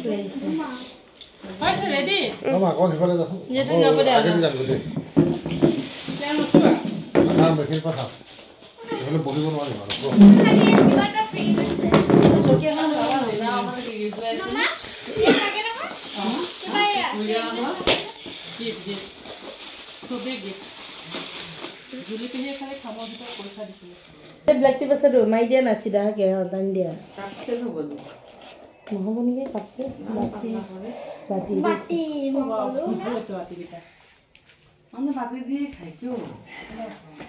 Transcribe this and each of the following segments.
What's ready? Mama, kau siapa dah? Dia tu nak pada. Agak tidak betul. Jangan lupa. Nah, mesin pasang. Kalau boleh pun mana mana. Sokia kan bawa ni, nak apa lagi? Mama, dia pakai apa? Coba ya. Gift. So big gift. Juli punya kali kamu kita kuasa di sini. Black tea pasal tu, my dia nasi dah ke orang dia. Kapse tu boleh. Mahal pun ni kapse. Bati. Bati. Boleh tu bati kita. Anda bati dia khai kyo?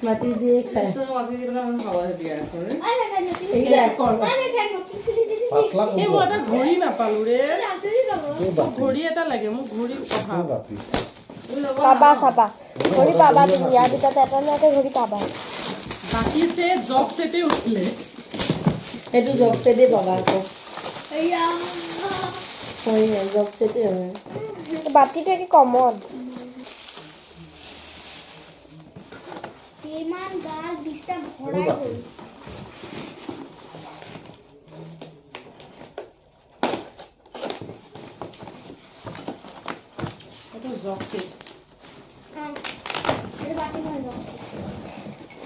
Bati dia khai. Itu bati dia kan mana bawa dia kan? Ada kan nanti. Iya. Ada kan nanti sini. Patla এই মই এটা ঘড়ী নাপালো ৰে Ada ঘড়ী এটা লাগে মোক ঘড়ী অভাৱ Bati. পাবা চাবা ঘড়ী পাবা তুমি ইয়াৰ ভিতৰত এটা না এটা ঘড়ী পাবা বাকী সে জব সেটে উঠিলে itu job set baba ko. Iya. Hoy job set hai. বাতিটো একে common Iman gal bista bhorai gol. এটা job set Ada bati mana?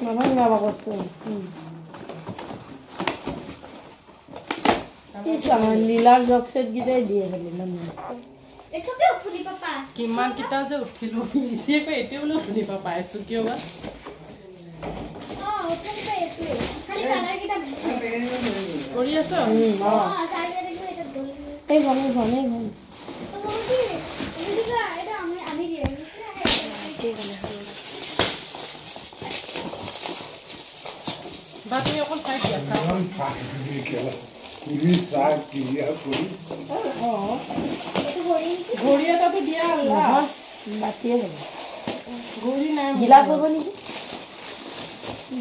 Mama ngaba kosto. Isama lilar job set gide diye hali na. Itu ke uthuli papa? কিমান কিটা যে উঠিলো ইসিয়ে কো এতে বলে উঠি পা পাইছো কিয় বা Uthuli pa itu. Khali color kita. কৰি আছ Sari দেখো এটা দোল. Ei bhone. তো বলছি এটা এটা আমি দিয়ে বা তুমি অকল চাই দিয়া চাও Kuli sah kiri kuli. itu gori ঘড়ী এটা তো দিয়া আল্লাহ Bati hai. ঘড়ী নাই Gilas hobo ni?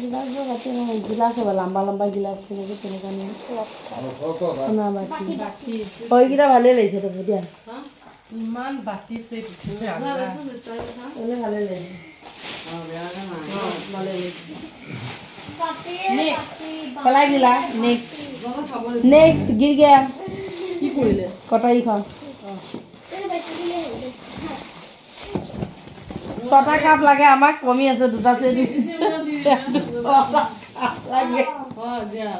Gilas ho bati ho gilas hobo lamba gilas ke ni tene kani. Kalau kau tu dah. Na bati. বাকী Hoy gida bhale laise to dia. ইমান বাতি set উঠিছে Allah Ole bhale laise. Bhale laise. pati Next. pati Pala gila next gir gaya কি কৰিলে কটাই খাম itu bati dile ছটা cup লাগে আমাক কমি আছে দুটা সে লাগে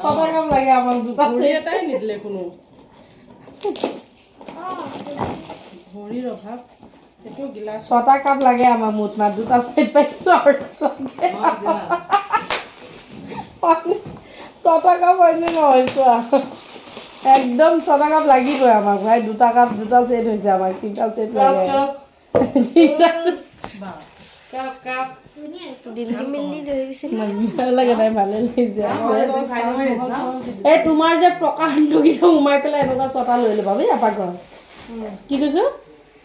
ছটা কাপ লাগে আমাক দুটা ঘড়ী এটাই নিদিলে কোনো ঘড়ীৰ অভাৱ এইটো গিলাচ ছটা কাপ লাগে আমাক মুঠ না দুটা সেট পাইছো আৰু ছটা কাপ হয়নে নহয়ছো একদম ছটা কাপ লাগিবই আমাক ভাই দুটা কাপ দুটা সেট হৈছে আমাক তিনটা সেট লাগে কাপ কাপ দিল্লী মিল্লি লৈ গৈছে ভাল লাগে নাই ভালে লাগিছে এই তোমাৰ যে প্ৰকাশটো কিটা উমাই পেলাই এনেকুৱা ছটা লৈ ল'বা বুজি পাকঘৰ কি কৈছো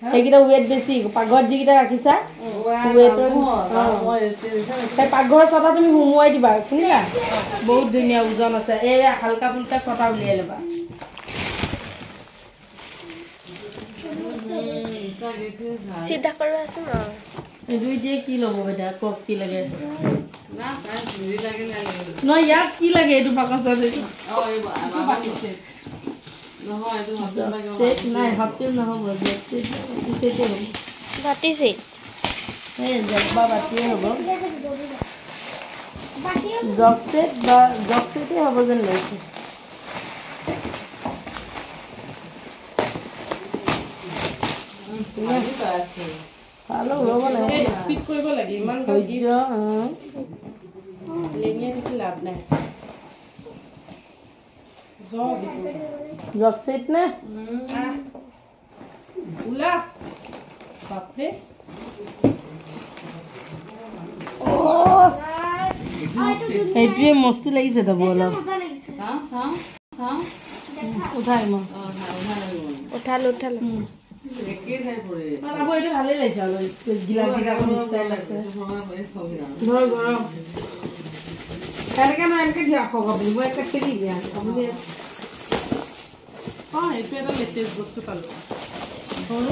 সেইকেইটা ৱেট বেছি পাকঘৰত যিকেইটা ৰাখিছা ৱেটৰ সেই পাকঘৰৰ ছটা তুমি সুমুৱাই দিবা শুনিলা বহুত ধুনীয়া ওজন আছে এই হালকা ফুলকা ছটা উলিয়াই ল'বা চিধা কৰি আছো ন দুই দিয়ে কি ল'ব বেটা কক কি লাগে না তাই চুৰি লাগে না নহয় ইয়াত কি লাগে এইটো বাকচত এইটো নহয় এইটো ভাবি লাগে ছেট নাই হটকেল নহ'ব ছেট ছেটে হ'ব বাতিছে এই জব্বা বাতিয়ে হ'ব bati জগ ছেট বা জগ ছেটে হ'ব যেন লাগিছে ভালো হ'ব নাই স্পিড কৰিব লাগে ইমান ধৈৰ্য লেঙিয়ে থাকি লাভ নাই জগ ছেট নে ওলা বাপৰে এইটোৱে মস্তি লাগিছে তব অলপ mata lagise চাওঁ উঠাই মই উঠালো একেই ঠাই পৰে আকৌ এইটো ভালেই লাগিছে অলপ গিলাচ গিলাচ ষ্টাইল আছে ধৰ গৰম এনেকৈ নহয় এনেকৈ দিয়া খোৱা আপুনি মই একে চেকি দিয়া আপুনি এইটো এটা লেটেষ্ট বস্তু পালো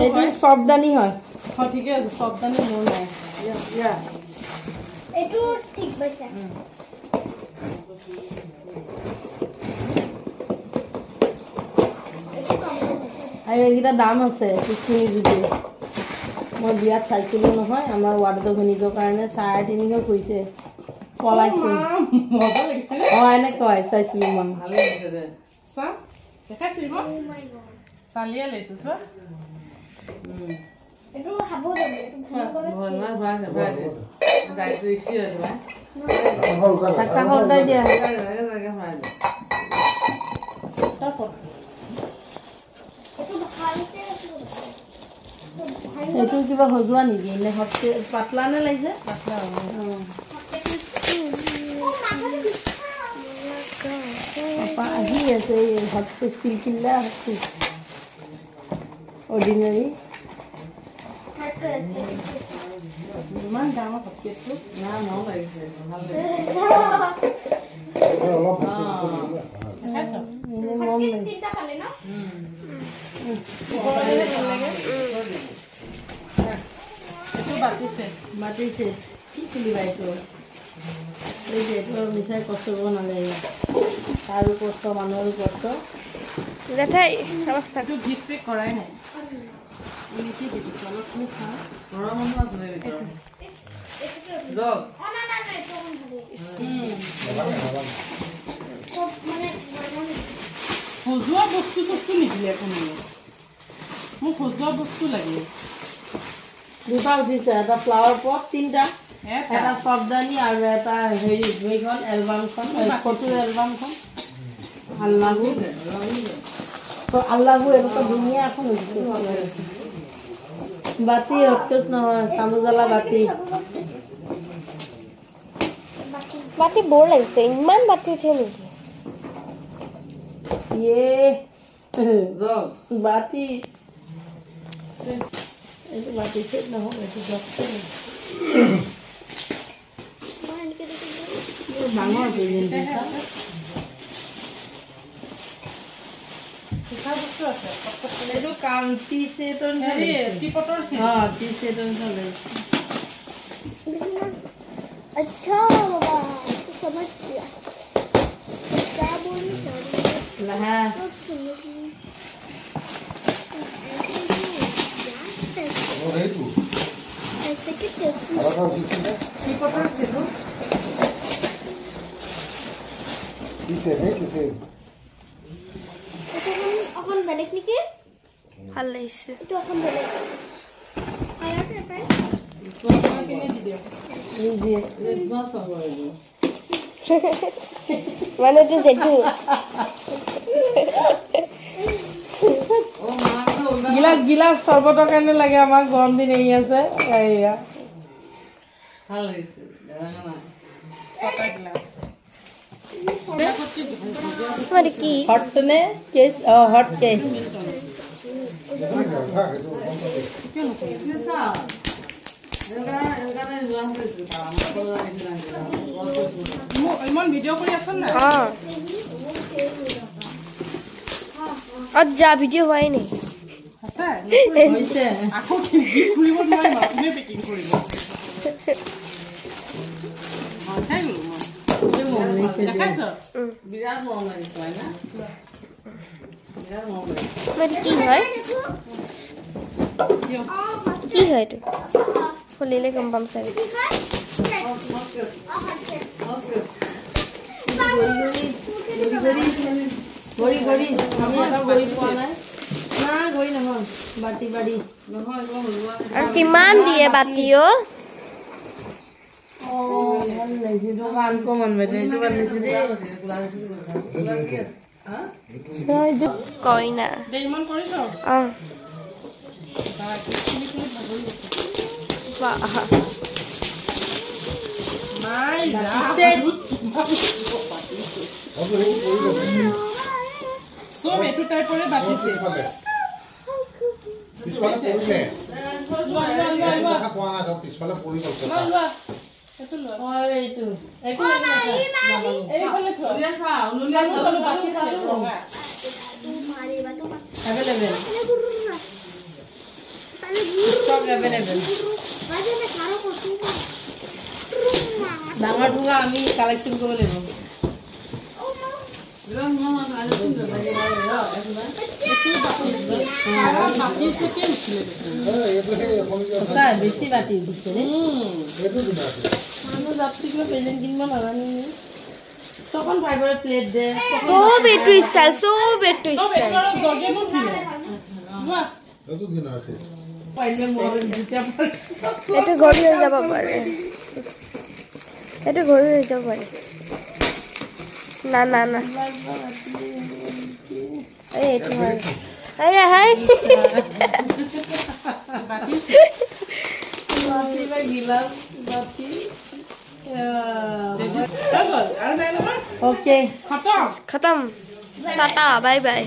এইটো চবদানি হয় ঠিকে আছে চবদানি মোৰ নাই itu tik baca আৰু এইকেইটা দাম আছে কিনি যদি মই বিয়াত চাইছিলোঁ নহয় আমাৰ ৱাৰ্ডৰ ঘৈণীকৰ কাৰণে 350 কৈছে পলাইছোঁ মজা লাগিছে অঁ এনেকুৱাই চাইছিলোঁ মই ভালে হৈছে দে চা দেখাইছো ইমান চালিয়া লৈছো চোৱা এইটো খাব যাব এইটো ভাল কৰে ভল মাছ ভাত ভাত দাইটো ইছি হৈ যায় থাকা সদায় দিয়া লাগে লাগে ভাত এইটো ভালকে এইটো কিবা সজোৱা নেকি এনে হটকে পাতলা নে লাগিছে পাতলা পাপা আহি আছে এই হটকে ষ্টিল কিল্লা হটকে অৰ্ডিনাৰী ইমান ডাঙৰ হটকেছটো না মৰম লাগিছে ভাল লাগিছে অলপ দেখাইছ মন লাগিছে তিনটা পালে ন এইটো বাতিছে মাটি ছেট কি খুলিবা এইটো এই যে এইটো মিছাই কষ্ট কৰিব নালাগে তাৰো কষ্ট মানুহৰো কষ্ট জেঠাই এইটো গিফ্ট পেক কৰাই নাই কি দিছো অলপ তুমি চা ঘৰৰ মানুহ আছে নে ভিতৰত যক অ না না না এইটো অকণ ভালেই মানে সজোৱা বস্তু নিদিলে কোনেও মোক সজোৱা বস্তু লাগে দুটা উঠিছে এটা ফ্লাৱাৰ পট তিনিটা এটা এটা চবদানি আৰু এটা হেৰি এইখন এলবামখন ফটোৰ এলবামখন আল্লাহু আল্লাহু এনেকুৱা ধুনীয়া এখন উঠিছে বাতি ৰক্তচ নহয় চামুজালা বাতি বাতি বৰ লাগিছে ইমান বাতি উঠে নেকি ইয়ে যক বাতি এইটো বাতি ছেট নহ'ব এইটো ডক্টৰ ডাঙৰ শিকা বস্তু আছে এইটো কাউন্টি ছেটৰ হেৰি টিপটৰ চিন অঁ টি ছেটৰ চলে अच्छा बाबा समझ गया क्या बोली লাহা সেইটো ऐसे कि टेस्ट আৰু দিছিলে টিপটৰ চিন দিছে সেইটো এটা এখন বেলেগ নেকি ভাল লাগিছে এইটো এখন বেলেগ আয়া পেপাৰ কিনে দি দিয়ক ক্ৰিছমাছ পাব এইটো মানে এইটো জেঠু অ মাছ ওলা গিলাচ চৰ্বতৰ কাৰণে লাগে আমাক গৰম দিন আহি আছে এয়া ভাল লাগিছে দেখা নাই ছটা গ্লাছ মানে কি হট নে কেছ হট কেছ কি চা এলগা যোৱা হৈছে আমাৰ পৰা আহিছে মোক ইমান ভিডিঅ' কৰি আছ নাই অঁ যা ভিডিঅ' হোৱাই নাই আছে হৈছে আকৌ গিফ্ট খুলিব নোৱাৰিম আপুনি পেকিং কৰিব খাই গ'লো মই দেখাইছ বিৰাট মৰম লাগিছে হয় না বিৰাট মৰম লাগিছে মানে কি হয় কি হয় এইটো খুলিলে গম পাম চাগে ঘড়ী আমি এটা ঘড়ী পোৱা নাই না ঘড়ী নহয় বাতি বাৰী নহয় কিবা সজোৱা আৰু কিমান দিয়ে বাতি অ' ভাল লাগিছে আনকমন বাইদেউ এইটো ভাল লাগিছে দেই কইনা দে ইমান কৰিছ অঁ খুলি খুলি ভাগৰি গৈছে বাহ নাই চব এইটো টাইপৰে বাতিছে পিছফালে পৰিলে দেখা পোৱা নাই তো পিছফালে পৰি গ'ল এইটো লোৱা এইটো একো নাখায় এইফালে থোৱা উলিয়াই চা উলিয়াই চব বাতি চালো ৰঙা मारेगा तो এভেলেবেল पहले ষ্টক এভেলেবেল वैसे मैं खाना को ডাঙৰ ঠুঙা আমি কালেকশ্যন কৰিব লাগিব বিৰাট মৰম আছে কিন্তু লাগে লাগে বাকী চেকে উঠিলে এইটো সেই এখনকে সঁচাই বেছি বাতি উঠিছে নে এইটো দিনা আছে মানুহ যাত্ৰী কিবা প্ৰেজেণ্ট কিনিব নাজানো চকন ফাইবাৰৰ প্লেট দে সব এইটো ষ্টাইল সব এইটো ষ্টাইল জগে মোৰ দিলে এইটো দিনা আছে পাইলে মোৰ যেতিয়া এইটো ঘড়ী হৈ যাব পাৰে এইটো ঘড়ী হৈ যাব পাৰে না না না এইটো হয় আই হাই বাকী বাতি বা গিলাস বাতি আৰু নাই নহয় ওকে খতম খতম টাটা বাই বাই